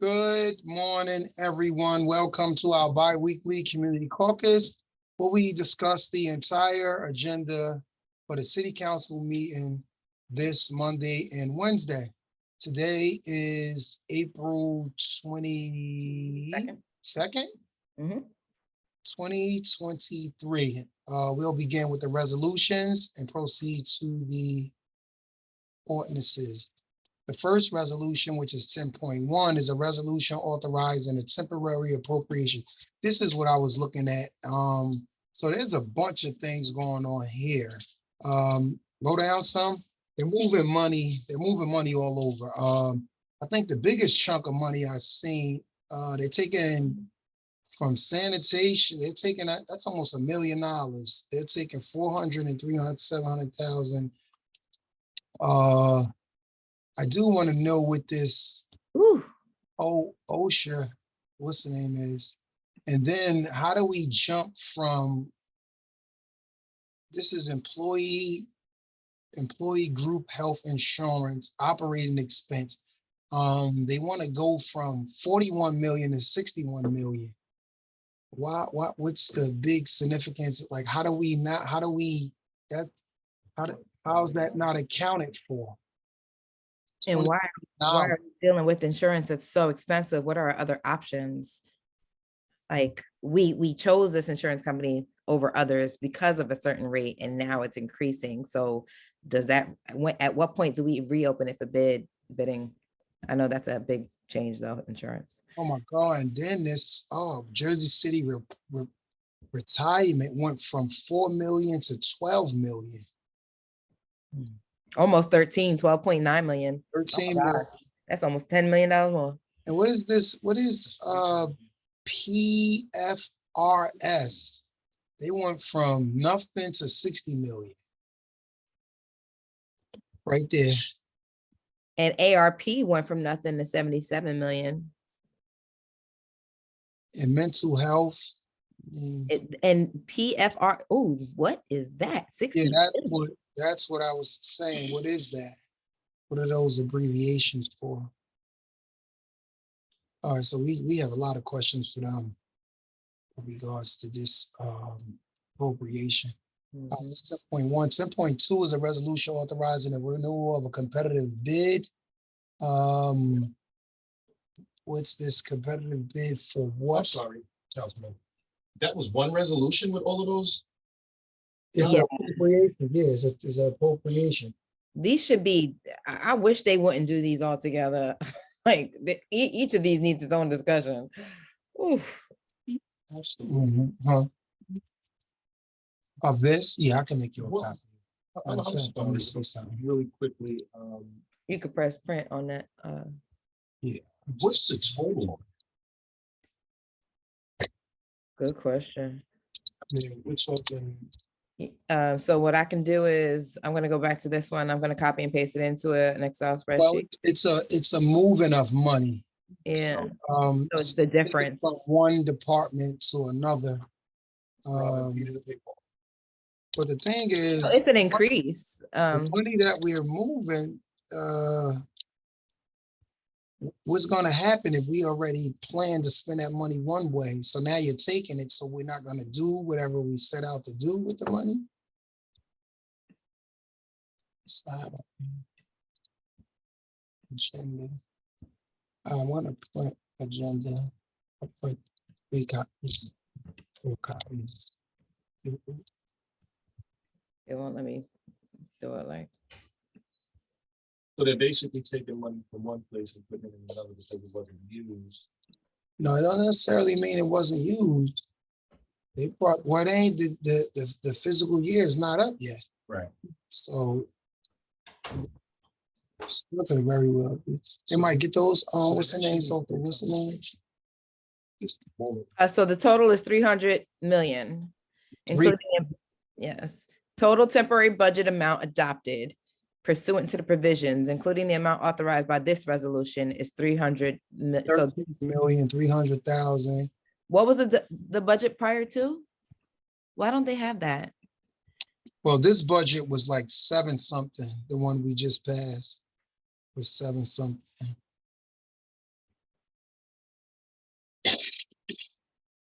Good morning, everyone. Welcome to our bi-weekly community caucus, where we discuss the entire agenda for the city council meeting this Monday and Wednesday. Today is April 22nd, Mhm. 2023. We'll begin with the resolutions and proceed to the ordinances. The first resolution, which is 10.1, is a resolution authorizing a temporary appropriation. This is what I was looking at. So there's a bunch of things going on here. Go down some. They're moving money. They're moving money all over. I think the biggest chunk of money I've seen, they're taking from sanitation. They're taking that's almost $1 million. They're taking 400 and 300, 700,000. I do want to know what this OSHA, what's the name is, and then how do we jump from, this is employee group health insurance operating expense. They want to go from 41 million to 61 million. What's the big significance? Like, how's that not accounted for? And why are we dealing with insurance that's so expensive? What are our other options? Like we chose this insurance company over others because of a certain rate, and now it's increasing. So does that, at what point do we reopen it for bidding? I know that's a big change though, insurance. Oh my God, and then this, Jersey City retirement went from 4 million to 12 million. Almost 12.9 million. 13 million. That's almost $10 million more. And what is this? What is PFRS? They went from nothing to 60 million. Right there. And ARP went from nothing to 77 million. And mental health. And PFR, oh, what is that? 60 Yeah, that's what I was saying. What is that? What are those abbreviations for? All right, so we have a lot of questions for them in regards to this appropriation. 10.1. 10.2 is a resolution authorizing the renewal of a competitive bid. What's this competitive bid for what? I'm sorry, Councilman. That was one resolution with all of those? It's an appropriation. Yeah, it's an appropriation. These should be, I wish they wouldn't do these all together. Like each of these needs its own discussion. Oof. Absolutely. Of this, yeah, I can make you a copy. I'm sorry, really quickly. You could press print on that. Yeah. What's the total? Good question. We're talking. So what I can do is I'm going to go back to this one. I'm going to copy and paste it into an Excel spreadsheet. Well, it's a moving of money. Yeah. So, so it's the difference from one department to another. But the thing is, it's an increase. The money that we're moving, what's going to happen if we already plan to spend that money one way? So now you're taking it, so we're not going to do whatever we set out to do with the money. Agenda. I want to put agenda. I'll put 3 copies, 4 copies. It won't let me do it like. So they're basically taking money from one place and putting it in another because it wasn't used. No, it don't necessarily mean it wasn't used. They brought, well, it ain't the physical year is not up yet. Right. So it's looking very well. They might get those, what's the name? So what's the name? So the total is 300 million, including, yes, total temporary budget amount adopted pursuant to the provisions, including the amount authorized by this resolution, is 300 million. So 300,000. What was the budget prior to? Why don't they have that? Well, this budget was like 7 something. The one we just passed was 7 something.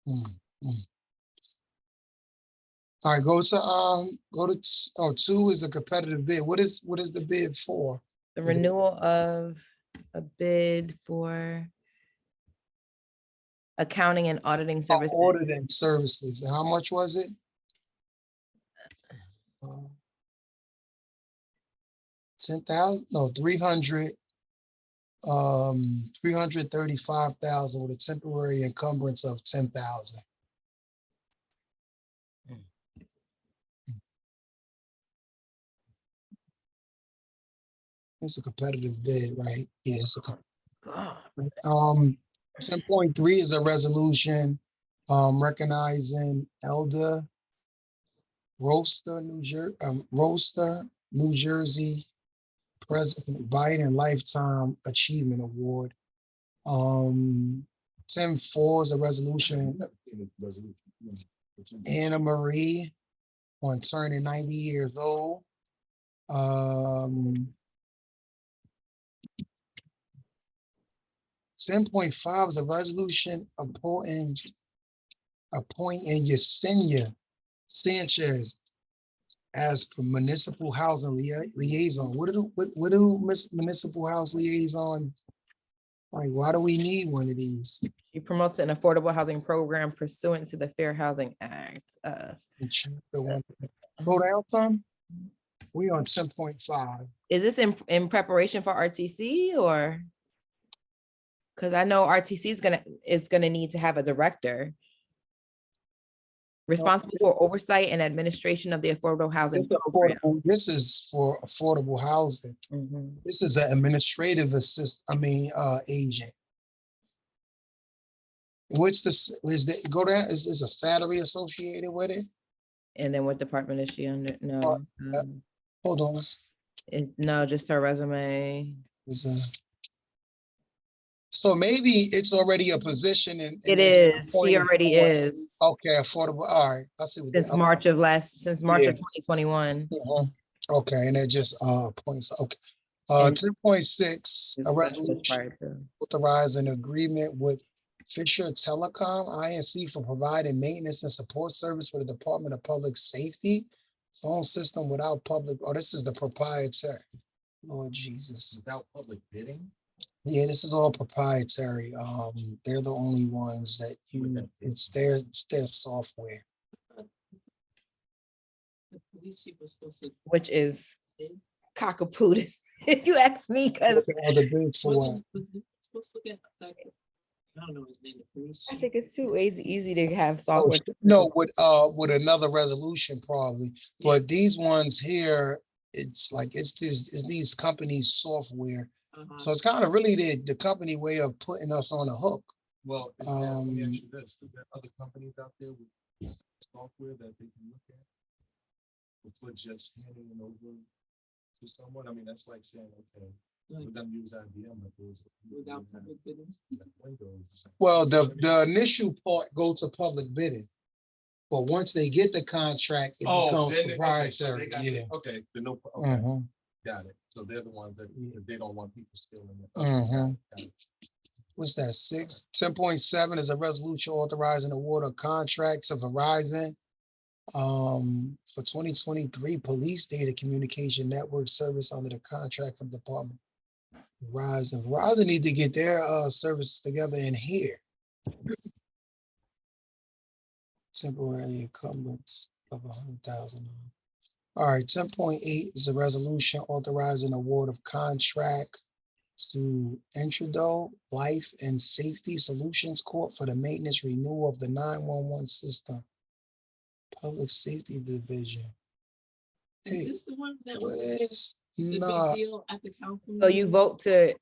Mm, mm. All right, go to, oh, 2 is a competitive bid. What is the bid for? The renewal of a bid for accounting and auditing services. Auditing services. And how much was it? 10,000? No, 300. 335,000 with a temporary encumbrance of 10,000. It's a competitive bid, right? Yeah, it's a God. 10.3 is a resolution recognizing Elder Roaster, New Jersey President Biden Lifetime Achievement Award. 10.4 is a resolution Anna Marie on turning 90 years old. 10.5 is a resolution appointing Yesenia Sanchez as municipal housing liaison. What do municipal house liaison? Like, why do we need one of these? She promotes an affordable housing program pursuant to the Fair Housing Act. In chapter 1. Go down some. We on 10.5. Is this in preparation for RTC or? Because I know RTC is gonna need to have a director responsible for oversight and administration of the affordable housing program. This is for affordable housing. Mhm. This is an administrative agent. What's this? Is a salary associated with it? And then what department is she under? No, Hold on. no, just her resume. So maybe it's already a position in. It is. She already is. Okay, affordable. All right, I see what Since March of 2021. Okay, and it just points. Okay. And 10.6, a resolution prior to. authorize an agreement with Fisher Telecom Inc. for providing maintenance and support service for the Department of Public Safety phone system without public. Oh, this is the proprietary. Lord Jesus. Without public bidding? Yeah, this is all proprietary. They're the only ones that it's their software. Which is cockapoo. You asked me because The bid for what? I think it's too easy to have software. No, with another resolution probably, but these ones here, it's like it's these companies' software. So it's kind of really the company way of putting us on a hook. Well, let me ask you this, there other companies out there with software that they can look at? Before just handing it over to someone? I mean, that's like saying, okay, we're gonna use IBM. Without public bidding? Well, the initial part goes to public bidding. But once they get the contract, it becomes proprietary. Okay, the no, okay, got it. So they're the ones that they don't want people stealing it. What's that, 6? 10.7 is a resolution authorizing award of contract to Verizon for 2023 police data communication network service under the contract from Department Verizon need to get their services together in here. Temporary encumbrance of $100,000. All right, 10.8 is a resolution authorizing award of contract to Entrado Life and Safety Solutions Corp. For the maintenance renewal of the 911 system. Public Safety Division. Is this the one that was the big deal at the council? So you vote to.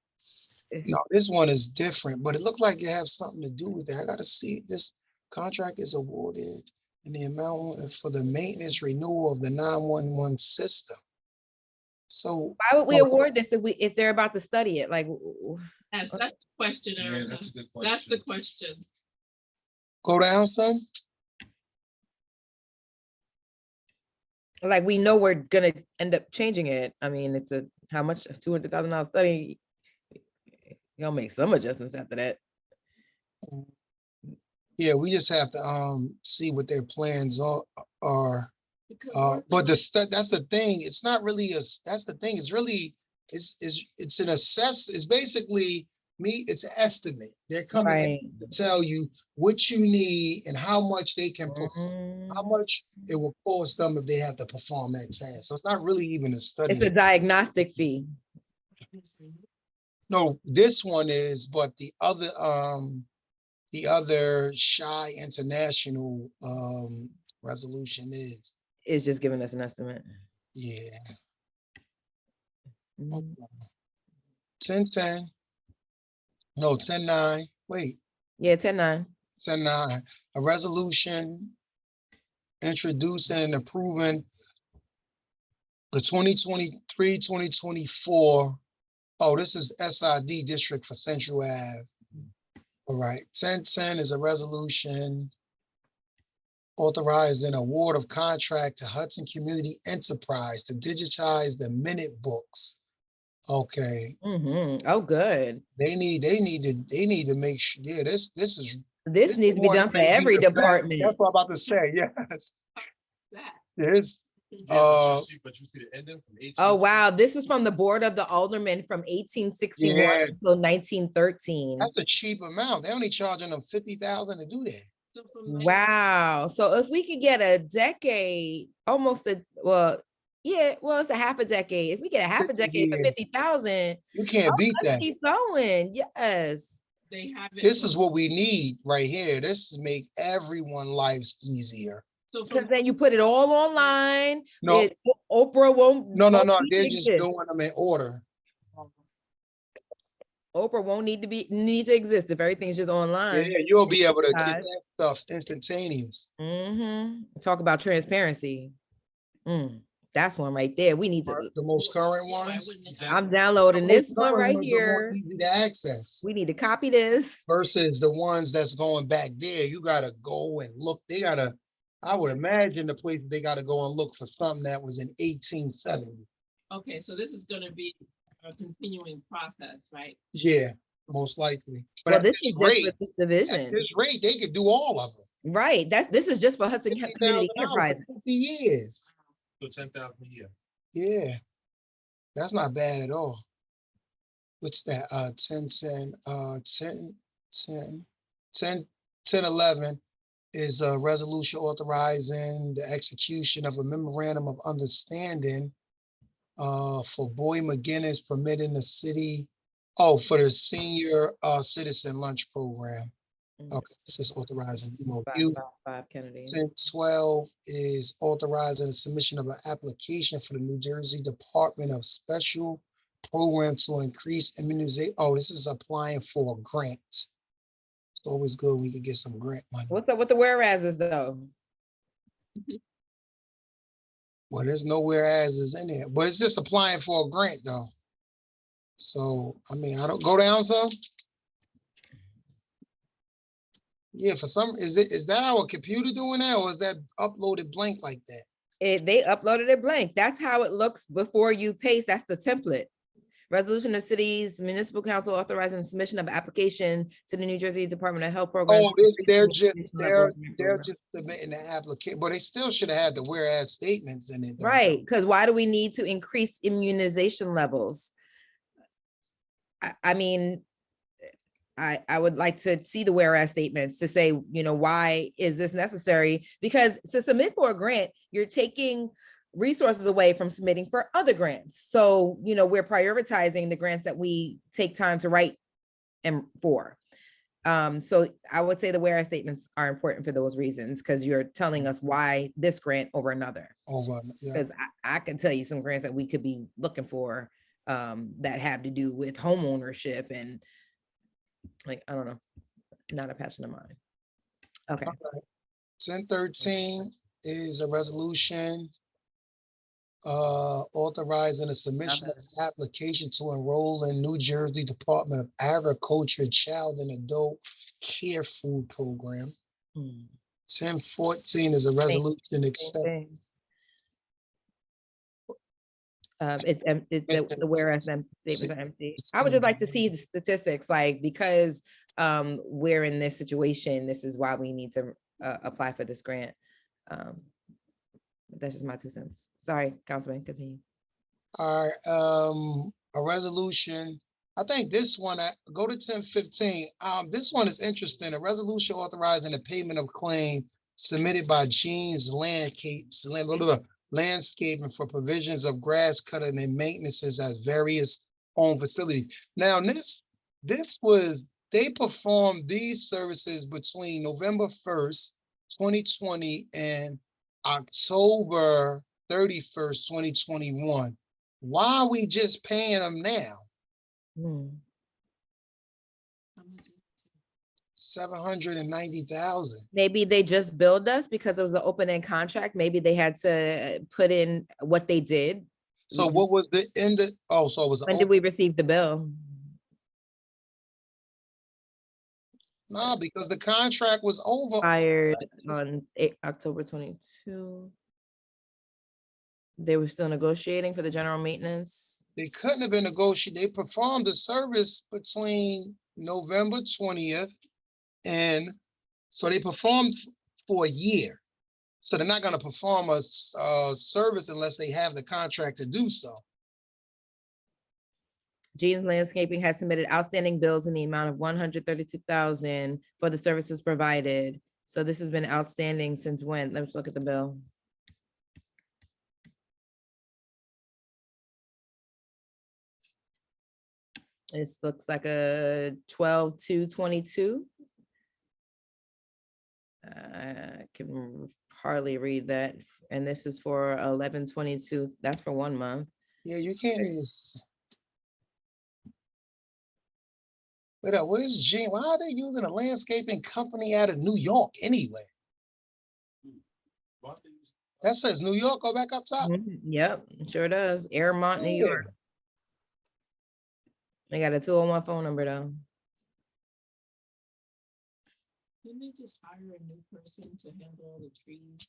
No, this one is different, but it looked like it has something to do with that. I gotta see, this contract is awarded in the amount for the maintenance renewal of the 911 system. So Why would we award this if they're about to study it? Like, That's the question, Erica. that's a good question. That's the question. go down some. like we know we're gonna end up changing it. I mean, it's a how much $200,000 study. You'll make some adjustments after that. Yeah, we just have to, see what their plans are. Because we're But doing- that's the thing, it's not really that's the thing, it's really, it's an it's basically it's an estimate. They're coming in Right. to tell you what you need and how much they can perform, how much it will cost them if they have to perform that task. So it's not really even a It's study. a diagnostic fee. No, this one is, but the other Shy International, resolution is, It's just giving us an estimate. yeah. Mhm. 10-10. No, 10-9. Wait, Yeah, 10-9. 10-9. A resolution introducing and approving the 2023-2024. Oh, this is SID district for Central Ave. All right, 10-10 is a resolution authorizing award of contract to Hudson Community Enterprise to digitize the minute books. Okay, Oh, good. they need to make sure, yeah, this is. This needs to be one done for may be every the best. department. That's what I'm about to say, yes. that. Yes. But you see the ending from 18. Oh, wow. This is from the Board of the Aldermen from 1861 Yeah. until 1913. That's a cheap amount. They only charging them 50,000 to do that. So from Wow. So if we could get a decade, almost well, it's a half a decade. If we get a half a decade for Yeah. 50,000, You can't beat let's that. keep going. Yes. they have it. This is what we need right here. This is make everyone lives easier. So Because from then you put it all online. No. Oprah won't. No, won't need to they're just exist. doing them in order. Oprah won't need to exist if everything's just Yeah, online. you'll be able to get Guys. that stuff instantaneous. Talk about transparency. That's one right there. We need to. The most current Yeah, I ones. wouldn't have- I'm downloading this The most one current right ones are more here. easy to access. We need to copy this. Versus the ones that's going back there, you gotta go and look, I would imagine the places they gotta go and look for something that was in 1870. Okay, so this is gonna be a continuing process, right? Yeah, most likely. But Well, at this this is just rate, for this at division, this rate, they could do all of them. right? This is just for Hudson Community $50,000 Enterprise. for 50 years. So 10,000 a year. Yeah, that's not bad at all. What's that? 10-11 is a resolution authorizing the execution of a memorandum of understanding for Boy McGinnis permitting the city, for the senior citizen lunch program. Okay, this is authorizing MOU. 5 Kennedy. 10-12 is authorizing the submission of an application for the New Jersey Department of Special Program to increase immunization. Oh, this is applying for a grant. It's always good when we can get some grant money. What's up with the whereases though? Well, there's no whereases in there, but it's just applying for a grant though. So, I mean, I don't go down some. Yeah, for some, is that our computer doing that, or is that uploaded blank like that? They uploaded it blank. That's how it looks before you paste. That's the template. Resolution of Cities Municipal Council authorizing submission of application to the New Jersey Department of Health Programs. Oh, they're just submitting the application, but they still should have had the whereas statements in it. Though. Right, because why do we need to increase immunization levels? I mean, I would like to see the whereas statements to say, why is this necessary? Because to submit for a grant, you're taking resources away from submitting for other grants. So, we're prioritizing the grants that we take time to write and for. So I would say the whereas statements are important for those reasons, because you're telling us why this grant over another. Because I can tell you some grants that we could be looking for that have to do with home ownership and I don't know, not a passion of mine. Okay. 10-13 is a resolution authorizing a submission of an application to enroll in New Jersey Department of Agriculture Child and Adult Care Food Program. 10-14 is a resolution accepting. The whereas statements are empty. I would just like to see the statistics, because we're in this situation. This is why we need to apply for this grant. That's just my 2 cents. Sorry, Councilman, continue. All right, a resolution. I think this one, go to 1015. This one is interesting. A resolution authorizing the payment of claim submitted by Jean's Landscaping for provisions of grass cutting and maintenances at various home facilities. Now, they performed these services between November 1st, 2020 and October 31st, 2021. Why are we just paying them now? Hmm. 790,000. Maybe they just billed us because it was an open-end contract. Maybe they had to put in what they did. So what was the end of, oh, so it was. When did we receive the bill? No, because the contract was over. Expired on October 22. They were still negotiating for the general maintenance. They couldn't have been negotiated. They performed the service between November 20th and so they performed for a year. So they're not going to perform a service unless they have the contract to do so. Jean's Landscaping has submitted outstanding bills in the amount of 132,000 for the services provided. So this has been outstanding since when? Let's look at the bill. This looks like a 12/2/22. I can hardly read that. And this is for 11/22. That's for 1 month. Yeah, you can't. Wait up, where's Jean? Why are they using a landscaping company out of New York anyway? That says New York, go back up top. Yep, sure does. Airmont, New York. They got a 201 phone number though. Didn't they just hire a new person to handle all the trees?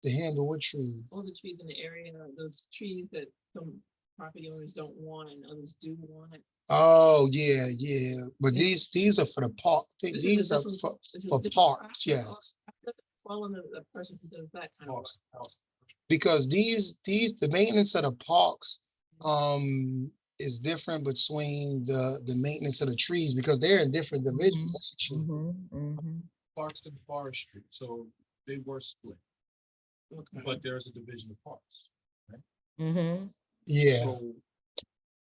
To handle what trees? All the trees in the area, those trees that some property owners don't want and others do want. Oh, yeah, yeah. But Yeah. these are for the park. This is a These are different- for this is a for different parks, process. yes. Well, the person who does that kind of work. Because the maintenance of the parks is different between the maintenance of the trees because they're in different divisions actually. Parks and forestry, so they were split, Okay. but there's a division of parks. Yeah. So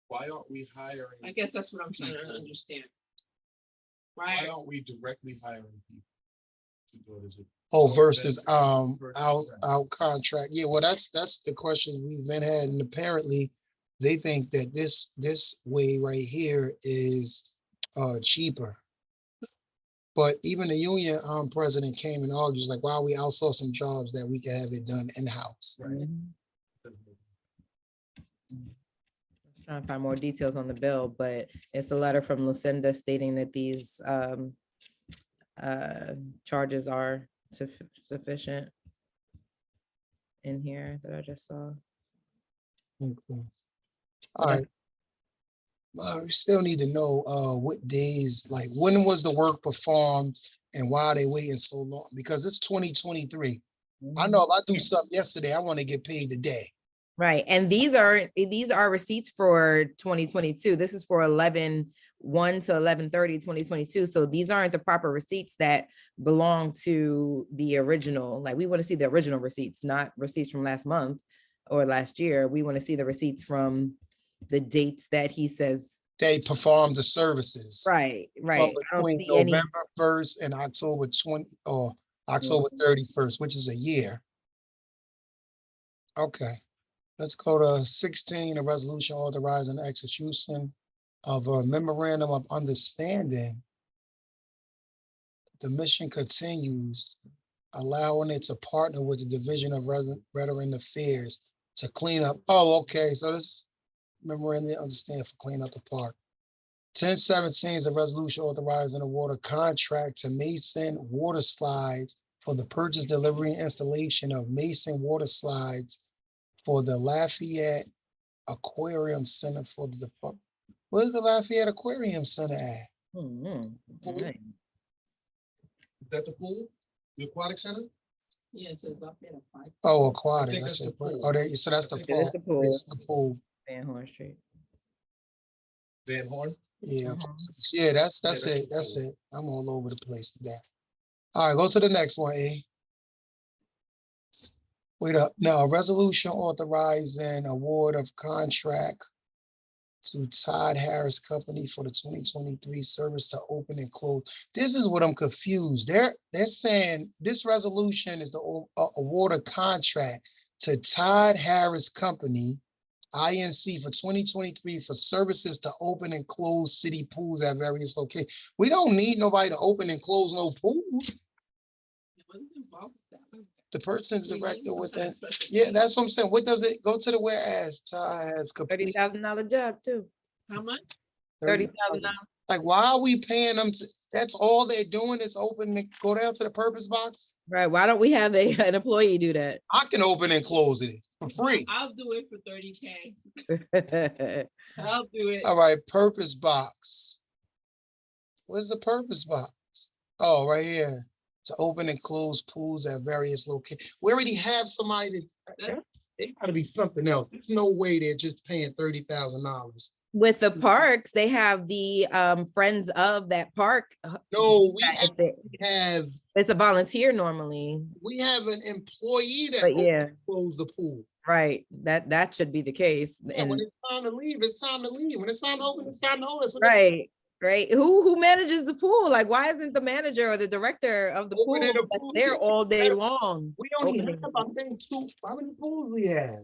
why aren't we hiring? I guess that's what I'm trying to understand. Why Right? aren't we directly hiring people to do it? Is it- Oh, Oh, versus that's- out contract. Yeah, well, that's the question we've been had, and apparently they think that this way right here is cheaper. But even the union president came and argues like, why are we outsourcing jobs that we can have it done in-house? Right. Trying to find more details on the bill, but it's a letter from Lucinda stating that these charges are sufficient in here that I just saw. Okay. All right. We still need to know what days, like when was the work performed and why are they waiting so long? Because it's 2023. I know if I do something yesterday, I want to get paid today. Right, and these are receipts for 2022. This is for 11/1 to 11/30/2022. So these aren't the proper receipts that belong to the original. Like we want to see the original receipts, not receipts from last month or last year. We want to see the receipts from the dates that he says. They performed the services. Right. So I don't between see any. November 1st and October 20 or October 31st, which is a year. Okay. Let's go to 16, a resolution authorizing execution of a memorandum of understanding. The mission continues, allowing it to partner with the Division of Veteran Affairs to clean up. Oh, okay. So this memorandum of understanding for clean up the park. 1017 is a resolution authorizing a water contract to Mason Water Slides for the purchase, delivery, and installation of Mason water slides for the Lafayette Aquarium Center for the Department. Where's the Lafayette Aquarium Center at? Mhm. Pool? Right. Is that the pool? The aquatic center? Yeah, it says up there, like, Oh, aquatic. think I that's said, the pool. oh, they, so that's the It It is pool. the pool, It's the pool. Van Horn Street. Van Horn? Yeah, Mhm. yeah, that's that's it. the That's pool. it. I'm all over the place today. All right, go to the next one, A. Wait up. Now, a resolution authorizing award of contract to Todd Harris Company for the 2023 service to open and close. This is what I'm confused. They're saying this resolution is the award of contract to Todd Harris Company, INC, for 2023 for services to open and close city pools at various locations. We don't need nobody to open and close no pools. it wasn't involved with that. The person's We need director some with kind that. of special Yeah, training. that's what I'm saying. What does it go to the whereas? Todd has complete $30,000 job too. How much? $30,000. Like, why are we paying them to, that's all they're doing is open and go down to the purpose box? Right, why don't we have an employee do that? I can open and close it for free. I'll do it for 30K. Right, I'll do it. All right, purpose box. Where's the purpose box? Oh, right here. To open and close pools at various locations. We already have somebody that, it gotta be something else. There's no way they're just paying $30,000. with the parks, they have the friends of that park. No, If it's a volunteer normally, we have an employee that but opens yeah, and closes the pool. right, that should be the case. Yeah, when And it's time to leave, it's time to leave. When it's time to open, it's time to open. That's what they- right, who manages the pool? Like, why isn't the manager or the director of the pool Opening the that's pool, there yeah. all day long? We only opening have, I think, how many pools we have?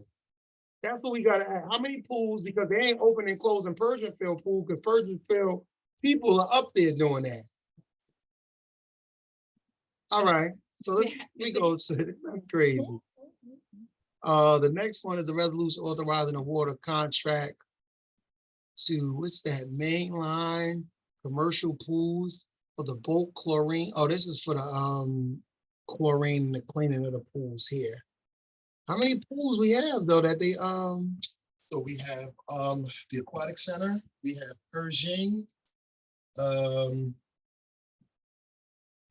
That's what we gotta ask. How many pools? Because they ain't opening and closing Persianfield pool, because Persianfield people are up there doing that. All right, so we go to, that's crazy. The next one is a resolution authorizing award of contract to, what's that, mainline commercial pools for the bulk chlorine. Oh, this is for the chlorine and the cleaning of the pools here. How many pools we have though that they So we have the aquatic center, we have Pershing,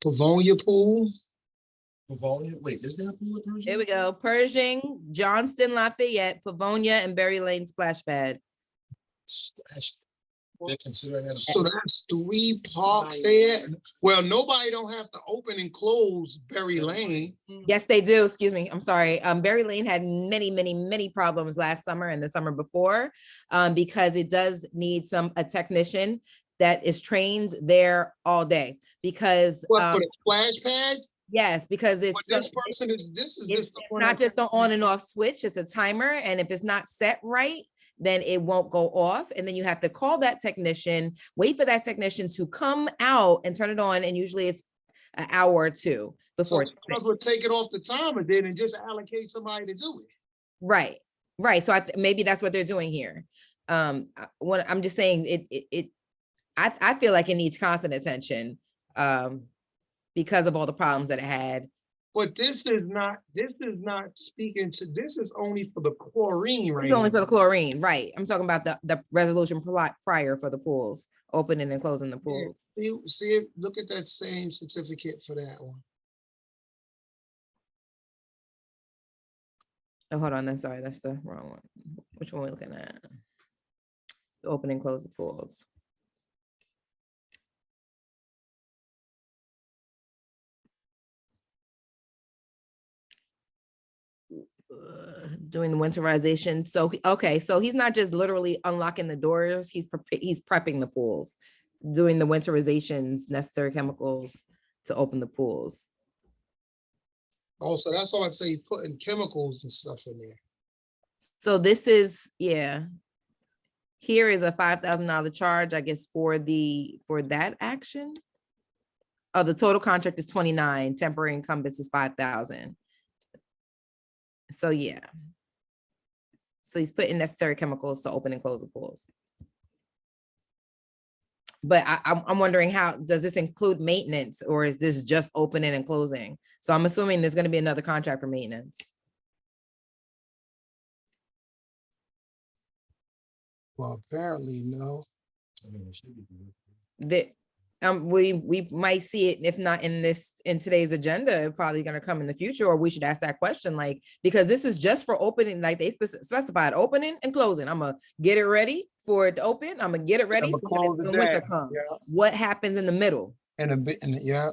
Pavonia pool? Bavonia. Wait, is there a pool at Pershing? Here we go, Pershing, Johnston, Lafayette, Pavonia, and Berry Lane Splash Pad. They're considering that. So that's 3 parks there. Well, nobody don't have to open and close Berry Lane. Yes, they do. Excuse me. I'm sorry. Berry Lane had many problems last summer and the summer before, because it does need a technician that is trained there all day. Because What, for the splash pads? yes, because But this person is, this is it's just the one not that- just an on and off switch. It's a timer, and if it's not set right, then it won't go off. And then you have to call that technician, wait for that technician to come out and turn it on. And usually it's an hour or two So before. the girls would take it off the timer then and just allocate somebody to do it. Right. So maybe that's what they're doing here. I'm just saying I feel like it needs constant attention because of all the problems that it had. But this is not speaking to, this is only for the chlorine, right? It's only for now. the chlorine, right? I'm talking about the resolution prior for the pools, opening and closing the pools. Look at that same certificate for that one. Oh, hold on, I'm sorry, that's the wrong one. Which one are we looking at? Open and close the pools. Doing the winterization. So, okay, so he's not just literally unlocking the doors, he's prepping the pools, doing the winterizations, necessary chemicals to open the pools. Oh, so that's why I'd say putting chemicals and stuff in there. So this is, yeah. Here is a $5,000 charge, I guess, for that action. Oh, the total contract is 29, temporary incumbents is 5,000. So yeah. So he's putting necessary chemicals to open and close the pools. But I'm wondering, how does this include maintenance, or is this just opening and closing? So I'm assuming there's going to be another contract for maintenance. Well, apparently, no. I mean, it should be good. that we might see it, if not in today's agenda, it's probably going to come in the future, or we should ask that question, like, because this is just for opening, like they specified opening and closing. I'm gonna get it ready for it to open. I'm gonna get it ready I'ma for when close it when winter down. comes. Yeah. What happens in the middle? And a bit, and yeah.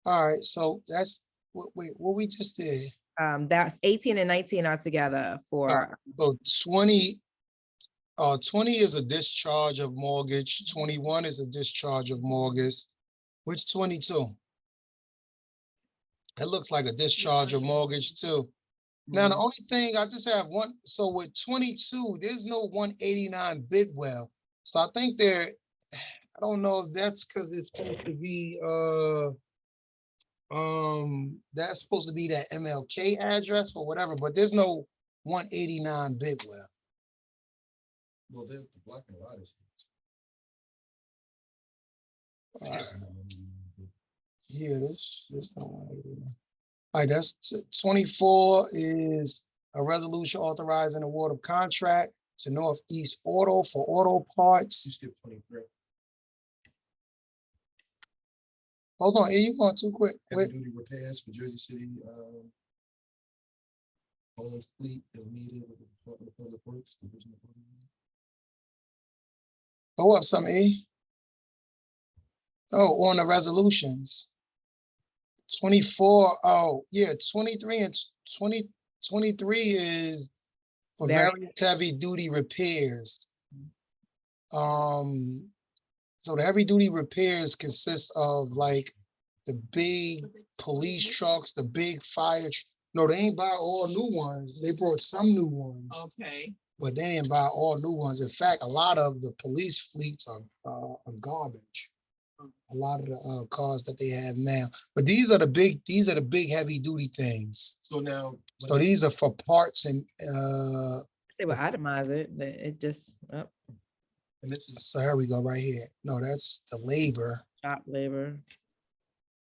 All right, so that's, wait, what we just did. That's 18 and 19 are together for, So 20, 20 is a discharge of mortgage, 21 is a discharge of mortgage. Which 22? It looks like a discharge of mortgage too. Now, the only thing, I just have one, so with 22, there's no 189 Bidwell. So I think I don't know if that's because it's supposed to be, that's supposed to be that MLK address or whatever, but there's no 189 Bidwell. Well, there's the black and white. Yeah, this no 189. All right, that's 24 is a resolution authorizing award of contract to Northeast Auto for auto You parts. skip 23. Hold on, you going too quick. Heavy Wait, duty repairs for Jersey City, Owens Fleet and meeting with the Department of Public Works, Division of Public Works. go up some, E. Oh, on the resolutions. 24, oh, yeah, 23 and 23 is for Various- various heavy duty repairs. So the heavy duty repairs consist of like the big police trucks, the big fire. No, they ain't buy all new ones. They brought some new ones, Okay, but they didn't buy all new ones. In fact, a lot of the police fleets are garbage. A lot of the cars that they have now, but these are the big heavy duty things. So now. So these are for parts and say we'll itemize it, that it just, oh, And this is, so here we go right here. No, that's the labor. shop labor.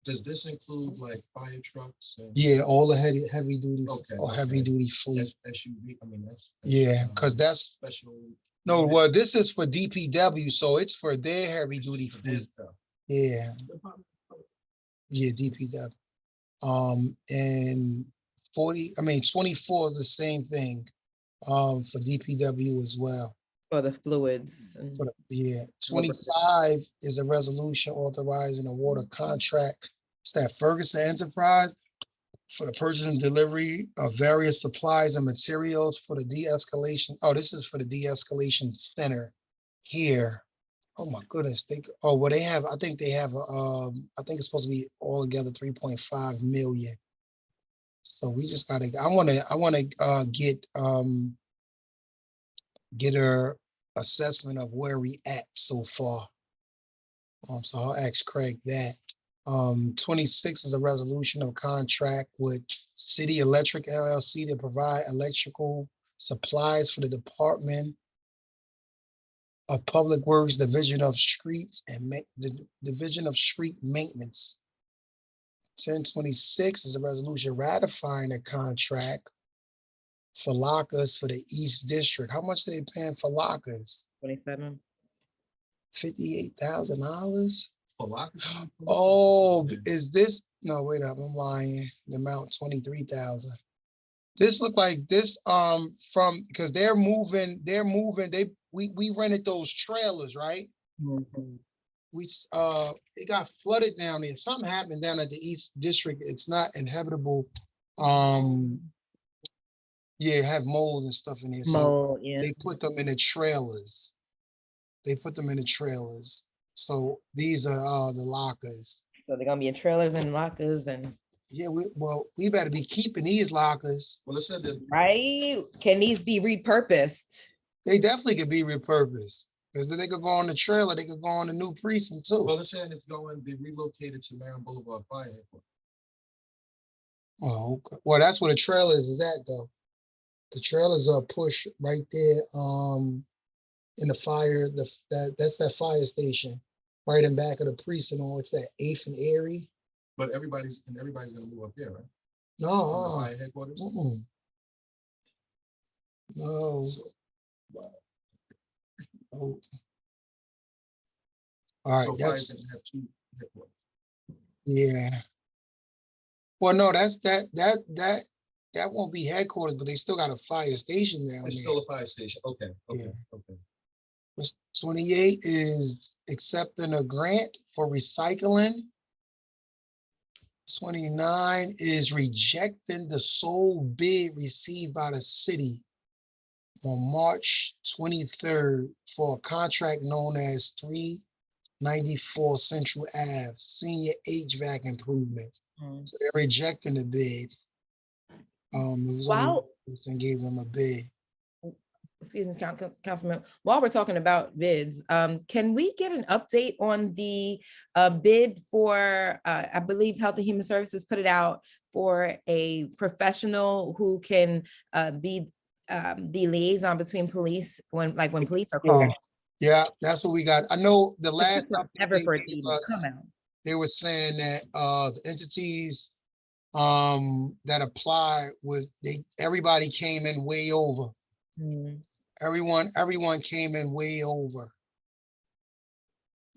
does this include like fire trucks and? Yeah, all the heavy duty Okay, or okay. heavy duty fleet. SUV, I mean, that's. Yeah, because that's Special. no. Well, this is for DPW, so it's for their heavy duty For this fleet. stuff. Yeah, Department of Public- yeah, DPW. And 24 is the same thing. For DPW as well. For the fluids. And Yeah, 25 is a resolution authorizing award of contract. It's that Ferguson Enterprise for the purchase and delivery of various supplies and materials for the de-escalation. Oh, this is for the de-escalation center here. Oh my goodness, well, they have, I think they have, I think it's supposed to be all together 3.5 million. So we just gotta, I wanna get a assessment of where we at so far. So I'll ask Craig that. 26 is a resolution of contract with City Electric LLC to provide electrical supplies for the Department of Public Works Division of Streets and the Division of Street Maintenance. 1026 is a resolution ratifying a contract for lockers for the East District. How much are they paying for lockers? 27. $58,000? For lockers? Oh, is this, no, wait up, I'm lying. The amount 23,000. This look like this, because we rented those trailers, right? Mhm. It got flooded down there. Something happened down at the East District. It's not inhabitable. Yeah, it have mold and stuff in there. So Mold, yeah. they put them in the trailers. So these are the lockers. So they're gonna be in trailers and lockers and, Yeah, we better be keeping these lockers. Well, it said that. right? Can these be repurposed? They definitely could be repurposed. Because they could go on the trailer, they could go on the new precinct too. Well, it's saying it's going to be relocated to Marion Boulevard Fire Headquarters. Oh, okay. Well, that's where the trailers is at though. The trailers are pushed right there, in the fire, that's that fire station. Right in back of the precinct, it's that 8th and Erie. But everybody's gonna move up there, right? No, From the fire headquarters? no. Wow. Oh. All right, So fire that's, didn't have two headquarters. yeah. Well, no, that won't be headquarters, but they still got a fire station down It's there. still a fire station. Okay, okay, Yeah. okay. 28 is accepting a grant for recycling. 29 is rejecting the sole bid received by the city on March 23rd for a contract known as 394 Central Ave, senior HVAC improvements. Mm. So they're rejecting the bid. It was only one While, person gave them a bid. excuse me, Councilman, while we're talking about bids, can we get an update on the bid for, I believe Health and Human Services put it out for a professional who can be the liaison between police when police are called. Yeah, that's what we got. I know the It last took update forever they for it to gave even us, come out. they were saying that the entities that apply was everybody came in way over. Mm. Everyone came in way over.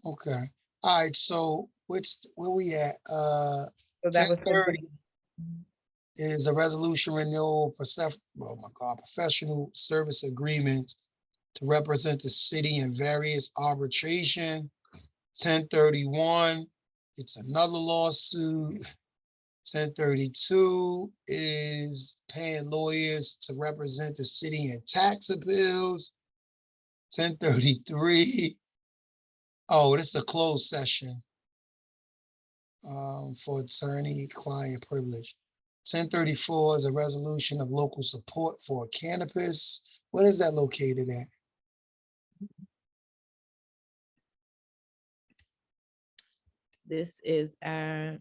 Okay. All right, so where we at? So that was 10:30 is a resolution renewal for oh my God, professional service agreement to represent the city in various arbitration. 10:31, it's another lawsuit. 10:32 is paying lawyers to represent the city in tax appeals. 10:33, oh, this is a closed session for attorney-client privilege. 10:34 is a resolution of local support for cannabis. What is that located at? This is at.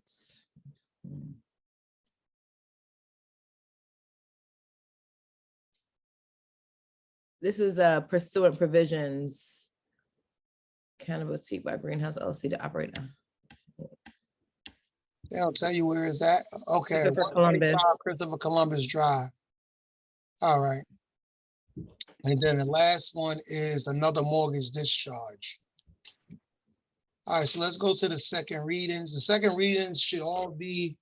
This is pursuant provisions. Cannabis by Greenhouse LLC to operate. They'll tell you where is that. Okay. Christopher Columbus. Christopher Columbus Drive. All right. And then the last one is another mortgage discharge. All right, so let's go to the second readings. The second readings should all be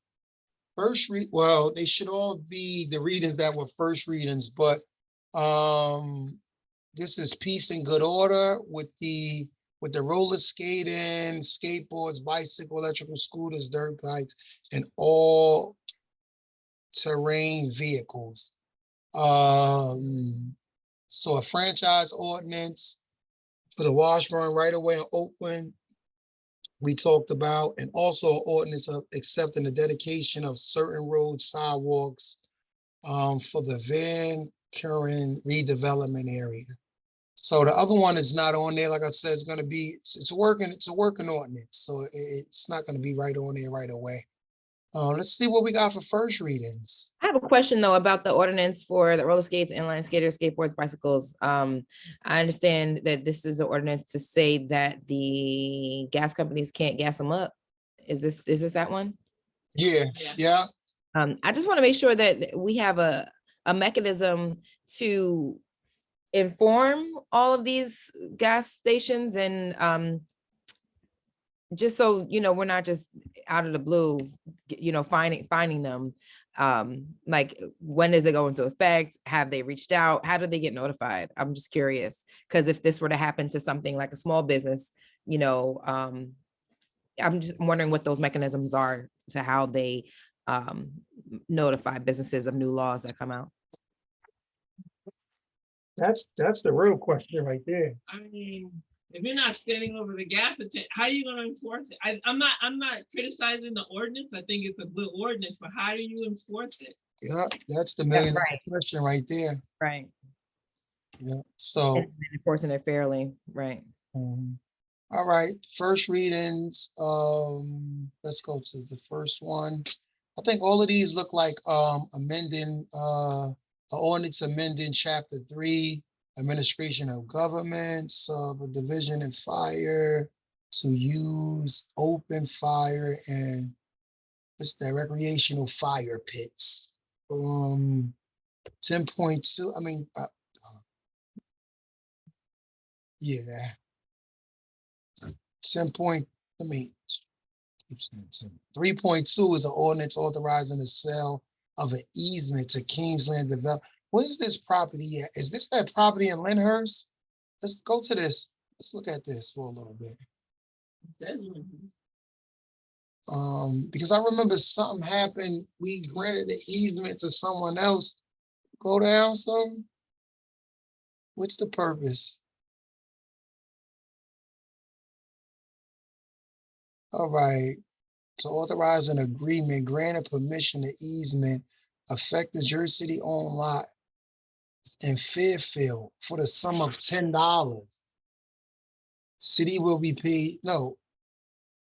well, they should all be the readings that were first readings, but this is peace and good order with the roller skating, skateboards, bicycle, electrical scooters, dirt bikes, and all terrain vehicles. So a franchise ordinance for the Washburn right away in Oakland, we talked about, and also ordinance of accepting the dedication of certain roads, sidewalks for the Van Kuren redevelopment area. So the other one is not on there. Like I said, it's gonna be, it's a working ordinance. So it's not gonna be right on there right away. Let's see what we got for first readings. I have a question though about the ordinance for the roller skates, inline skaters, skateboards, bicycles. I understand that this is an ordinance to say that the gas companies can't gas them up. Is this that one? Yeah, Yeah. yeah. I just want to make sure that we have a mechanism to inform all of these gas stations and just so we're not just out of the blue finding them. Like, when is it going to affect? Have they reached out? How do they get notified? I'm just curious, because if this were to happen to something like a small business, I'm just wondering what those mechanisms are to how they notify businesses of new laws that come out. That's the real question right there. I mean, if you're not standing over the gas tank, how are you gonna enforce it? I'm not criticizing the ordinance. I think it's a good ordinance, but how do you enforce it? Yeah, that's the million right. question right there. Right. Yeah, so. And enforcing it fairly, right. All right, first readings, let's go to the first one. I think all of these look like amending, ordinance amending chapter 3, administration of government, division and fire, to use open fire and what's that, recreational fire pits. 10.2, I mean, yeah. let me. 3.2 is an ordinance authorizing the sale of an easement to Kingsland Develop. What is this property at? Is this that property in Lyndhurst? Let's go to this. Let's look at this for a little bit. Because I remember something happened. We granted the easement to someone else. Go down some. What's the purpose? All right. To authorize an agreement, granted permission to easement affect the Jersey City owned lot in Fairfield for the sum of $10. City will be paid, no,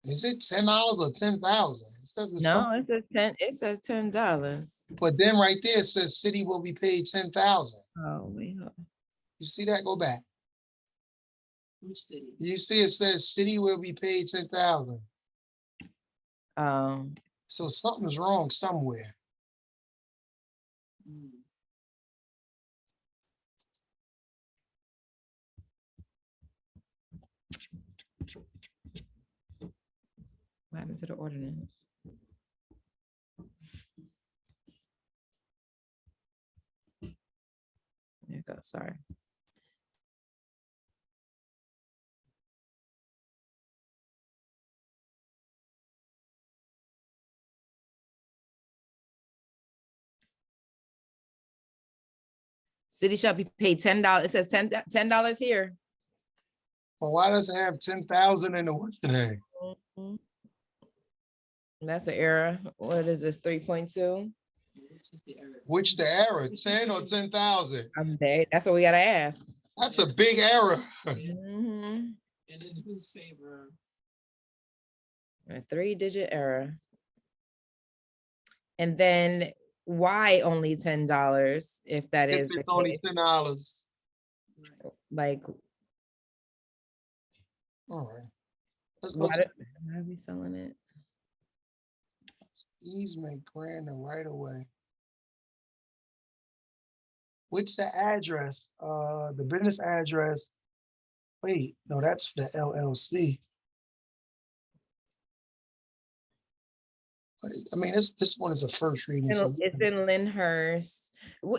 is it $10 or 10,000? It says the sum, No, it says $10. but then right there it says city will be paid 10,000. Oh, wait. You see that? Go back. Which city? You see it says city will be paid 10,000. So something's wrong somewhere. Mm. What happened to the ordinance? There you go, sorry. City shall be paid $10. It says $10 here. But why does it have 10,000 in the what's the name? Mhm. That's an error. What is this, 3.2? Which is the error? Which the error, 10 or 10,000? I'm there. That's what we gotta ask. That's a big error. Mhm. And in whose favor? A 3-digit error. And then why only $10 if that If is the it's only case? $10. Like, All right. Let's go why to are we selling it? easement grant and right away. What's the address? The business address. Wait, no, that's the LLC. I mean, this one is a first reading. So It's in Lyndhurst.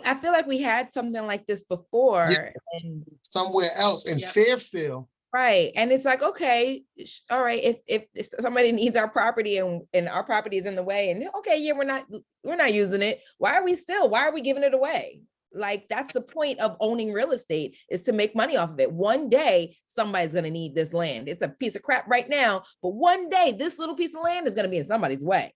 I feel like we had something like this before. And somewhere else in Yep. Fairfield. right. And it's like, okay, all right, if somebody needs our property and our property is in the way, and okay, yeah, we're not using it. Why are we giving it away? Like, that's the point of owning real estate, is to make money off of it. One day somebody's gonna need this land. It's a piece of crap right now, but one day this little piece of land is gonna be in somebody's way.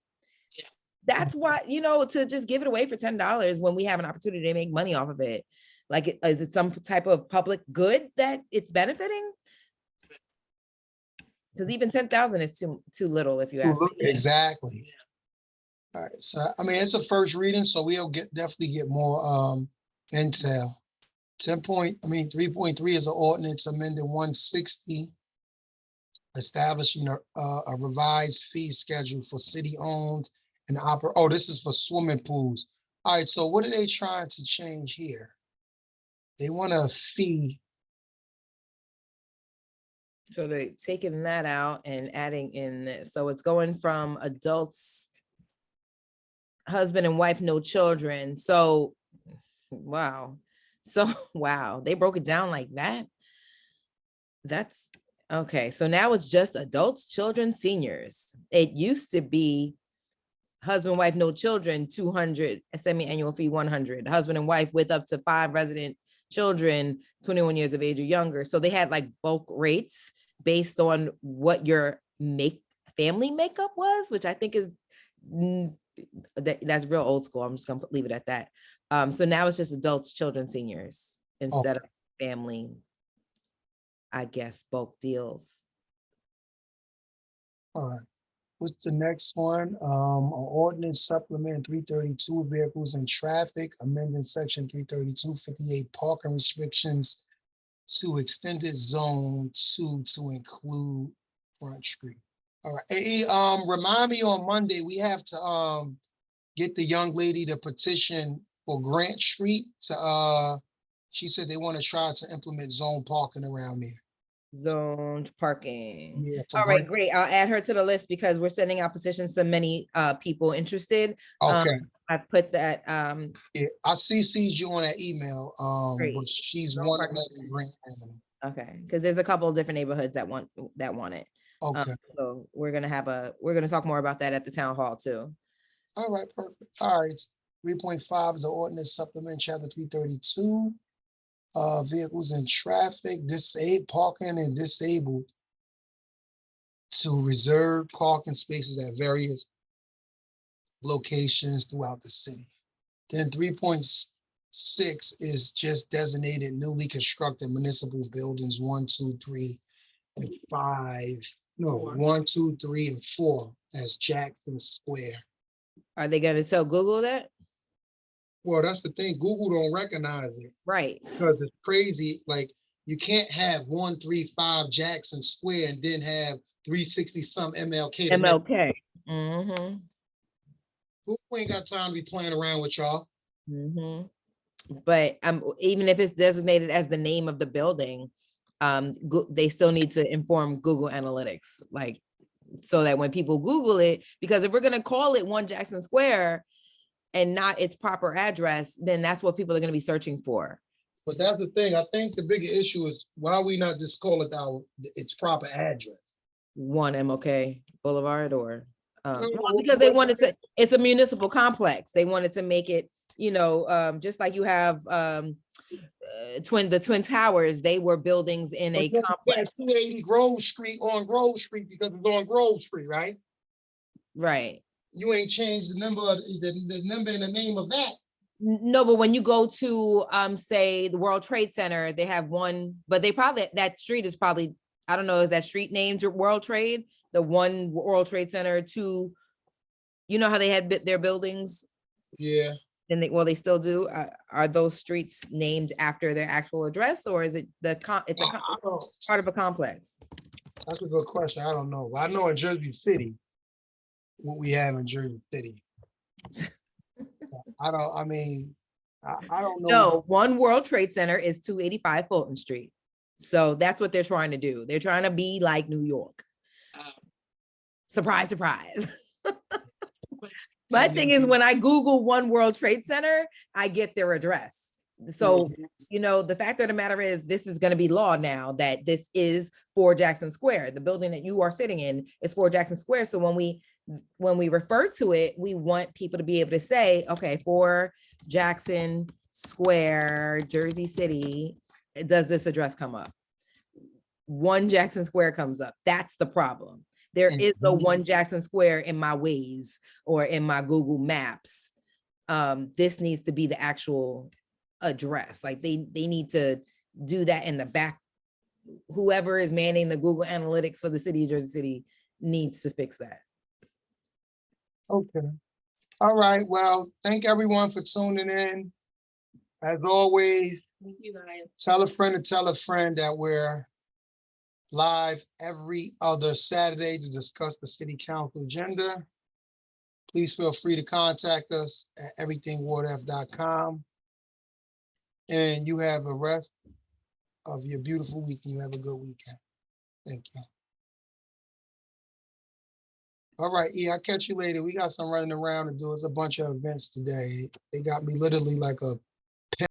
Yeah. That's why, to just give it away for $10 when we have an opportunity to make money off of it. Like, is it some type of public good that it's benefiting? Because even 10,000 is too little, if you ask me. Exactly. All right, so I mean, it's a first reading, so we'll definitely get more intel. 3.3 is an ordinance amending 160, establishing a revised fee schedule for city-owned and this is for swimming pools. All right, so what are they trying to change here? They want a fee. So they're taking that out and adding in this. So it's going from adults, husband and wife, no children. So, wow. So, wow, they broke it down like that. That's okay. So now it's just adults, children, seniors. It used to be husband, wife, no children, 200, a semi-annual fee, 100. Husband and wife with up to 5 resident children, 21 years of age or younger. So they had like bulk rates based on what your family makeup was, which I think is that's real old school. I'm just gonna leave it at that. So now it's just adults, children, seniors instead of family, I guess, bulk deals. All right. What's the next one? An ordinance supplement 332 vehicles and traffic, amending section 332 58 parking restrictions to extended zone 2 to include Front Street. All right. Hey, remind me on Monday, we have to get the young lady to petition for Grant Street to she said they want to try to implement zone parking around there. zoned parking. Yeah, for All right, break- great. I'll add her to the list because we're sending out petitions to many people interested. Okay, I put that, yeah, I CC'd you on that email, but Great. she's No 111 Grant Avenue. okay, because there's a couple of different neighborhoods that want it. Okay, So we're gonna talk more about that at the town hall too. all right, perfect. All right, 3.5 is the ordinance supplement, chapter 332. Vehicles in traffic, parking and disabled to reserve parking spaces at various locations throughout the city. Then 3.6 is just designated newly constructed municipal buildings, 1, 2, 3, and 5. No, 1, 2, 3, and 4 as Jackson Square. Are they gonna tell Google that? Well, that's the thing. Google don't recognize it Right. because it's crazy. Like you can't have 135 Jackson Square and then have 360 some MLK. to make- MLK. Mm-hmm. Google ain't got time to be playing around with y'all. Mm-hmm. But even if it's designated as the name of the building, they still need to inform Google Analytics, like, so that when people Google it, because if we're gonna call it 1 Jackson Square and not its proper address, then that's what people are gonna be searching for. But that's the thing. I think the bigger issue is why we not just call it its proper address. 1 MLK Boulevard or, No, because they wanted to, it's a municipal complex. They wanted to make it, just like you have, the Twin Towers, they were buildings in a complex. 280 Grove Street on Grove Street because it's on Grove Street, right? Right. You ain't changed the number of the number and the name of that. No, but when you go to, say the World Trade Center, they have one, but that street is probably, I don't know, is that street named World Trade? The 1 World Trade Center, 2, you know how they had their buildings? Yeah. And they still do. Are those streets named after their actual address, or is it it's part of a complex? That's a good question. I don't know. I know in Jersey City, what we have in Jersey City. I don't know. No, 1 World Trade Center is 285 Fulton Street. So that's what they're trying to do. They're trying to be like New York. Surprise, surprise. My thing is, when I Google 1 World Trade Center, I get their address. So, the fact of the matter is, this is going to be law now that this is 4 Jackson Square. The building that you are sitting in is 4 Jackson Square. So when we refer to it, we want people to be able to say, okay, 4 Jackson Square, Jersey City, does this address come up? 1 Jackson Square comes up. That's the problem. There is no 1 Jackson Square in my Waze or in my Google Maps. This needs to be the actual address. Like they need to do that in the back. Whoever is manning the Google Analytics for the city of Jersey City needs to fix that. Okay. All right. Well, thank everyone for tuning in. As always, Thank you, guys. tell a friend to tell a friend that we're live every other Saturday to discuss the city council agenda. Please feel free to contact us at everythingwardf.com. And you have a rest of your beautiful week. You have a good weekend. Thank you. All right, I'll catch you later. We got some running around to do. It's a bunch of events today. They got me literally like a